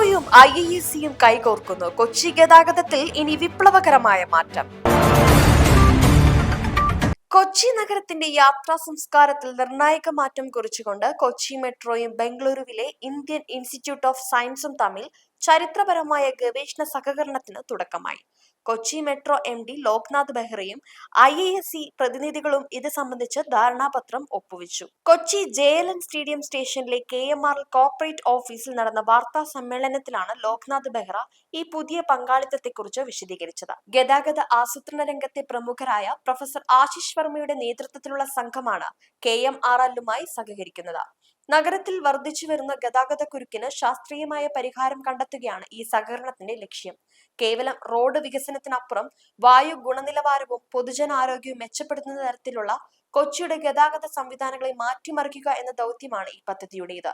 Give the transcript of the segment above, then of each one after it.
മെട്രോയും IISCയും കൈകോർക്കുന്നു. കൊച്ചി ഗതാഗതത്തിൽ ഇനി വിപ്ലവകരമായ മാറ്റം. കൊച്ചി നഗരത്തിന്റെ യാത്രാ സംസ്കാരത്തിൽ നിർണായക മാറ്റം കുറിച്ചുകൊണ്ട് കൊച്ചി മെട്രോയും ബംഗളൂരുവിലെ ഇന്ത്യൻ ഇൻസ്റ്റിറ്റ്യൂട്ട് ഓഫ് സയൻസും തമ്മിൽ ചരിത്രപരമായ ഗവേഷണ സഹകരണത്തിന് തുടക്കമായി. കൊച്ചി മെട്രോ MD ലോക്നാഥ് ബെഹ്റയും IISC പ്രതിനിധികളും ഇത് സംബന്ധിച്ച് ധാരണാപത്രം ഒപ്പുവെച്ചു. കൊച്ചി JLN സ്റ്റേഡിയം സ്റ്റേഷനിലെ KMRL കോർപ്പറേറ്റ് ഓഫീസിൽ നടന്ന വാർത്താ സമ്മേളനത്തിലാണ് ലോക്നാഥ് ബെഹ്റ ഈ പുതിയ പങ്കാളിത്തത്തെക്കുറിച്ച് വിശദീകരിച്ചത്. ഗതാഗത ആസൂത്രണ രംഗത്തെ പ്രമുഖരായ പ്രൊഫസർ ആശിഷ് വർമ്മയുടെ നേതൃത്വത്തിലുള്ള സംഘമാണ് KMRLുമായി സഹകരിക്കുന്നത്. നഗരത്തിൽ വർദ്ധിച്ചുവരുന്ന ഗതാഗത കുരുക്കിന് ശാസ്ത്രീയമായ പരിഹാരം കണ്ടെത്തുകയാണ് ഈ സഹകരണത്തിന്റെ ലക്ഷ്യം. കേവലം റോഡ് വികസനത്തിനപ്പുറം വായു ഗുണനിലവാരവും പൊതുജനാരോഗ്യവും മെച്ചപ്പെടുത്തുന്ന തരത്തിലുള്ള കൊച്ചിയുടെ ഗതാഗത സംവിധാനങ്ങളെ മാറ്റിമറിക്കുക എന്ന ദൗത്യമാണ് ഈ പദ്ധതിയുടേത്.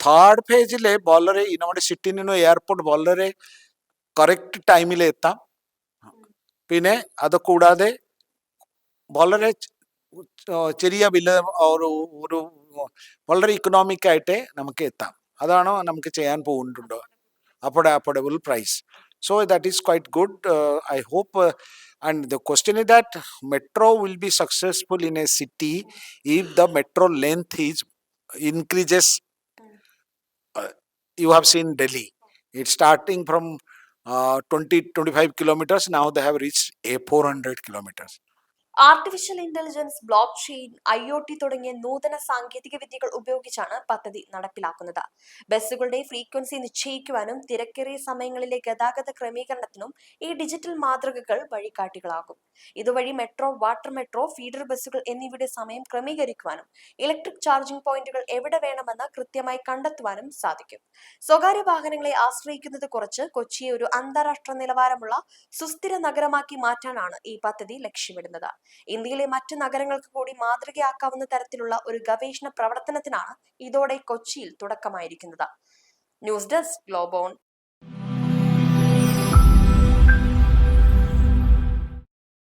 തേർഡ് പേജിലെ വളരെ നമ്മുടെ സിറ്റിനും എയർപോർട്ട് വളരെ കറക്റ്റ് ടൈമിൽ എത്താം. പിന്നെ അത് കൂടാതെ വളരെ ചെറിയ വില ഒരു വളരെ ഇക്കണോമിക് ആയിട്ട് നമുക്ക് എത്താം. അതാണ് നമുക്ക് ചെയ്യാൻ പോകുന്നുണ്ട്. Affordable price. So that is quite good. I hope and the question is that metro will be successful in a city if the metro length is increases. You have seen Delhi. It's starting from 25 kilometers. Now they have reached 400 kilometers. Artificial intelligence, block chain, IoT തുടങ്ങിയ നൂതന സാങ്കേതിക വിദ്യകൾ ഉപയോഗിച്ചാണ് പദ്ധതി നടപ്പിലാക്കുന്നത്. ബസ്സുകളുടെ frequency നിശ്ചയിക്കുവാനും തിരക്കേറിയ സമയങ്ങളിലെ ഗതാഗത ക്രമീകരണത്തിനും ഈ ഡിജിറ്റൽ മാതൃകകൾ വഴികാട്ടികളാകും. ഇതുവഴി മെട്രോ, വാട്ടർ മെട്രോ, ഫീഡർ ബസ്സുകൾ എന്നിവയുടെ സമയം ക്രമീകരിക്കുവാനും ഇലക്ട്രിക് ചാർജിംഗ് പോയിന്റുകൾ എവിടെ വേണമെന്ന് കൃത്യമായി കണ്ടെത്തുവാനും സാധിക്കും. സ്വകാര്യ വാഹനങ്ങളെ ആശ്രയിക്കുന്നത് കുറച്ച് കൊച്ചിയെ ഒരു അന്താരാഷ്ട്ര നിലവാരമുള്ള സുസ്ഥിര നഗരമാക്കി മാറ്റാനാണ് ഈ പദ്ധതി ലക്ഷ്യമിടുന്നത്. ഇന്ത്യയിലെ മറ്റു നഗരങ്ങൾക്ക് കൂടി മാതൃകയാക്കാവുന്ന തരത്തിലുള്ള ഒരു ഗവേഷണ പ്രവർത്തനത്തിനാണ് ഇതോടെ കൊച്ചിയിൽ തുടക്കമായിരിക്കുന്നത്. News desk ഗ്ലോബോൺ.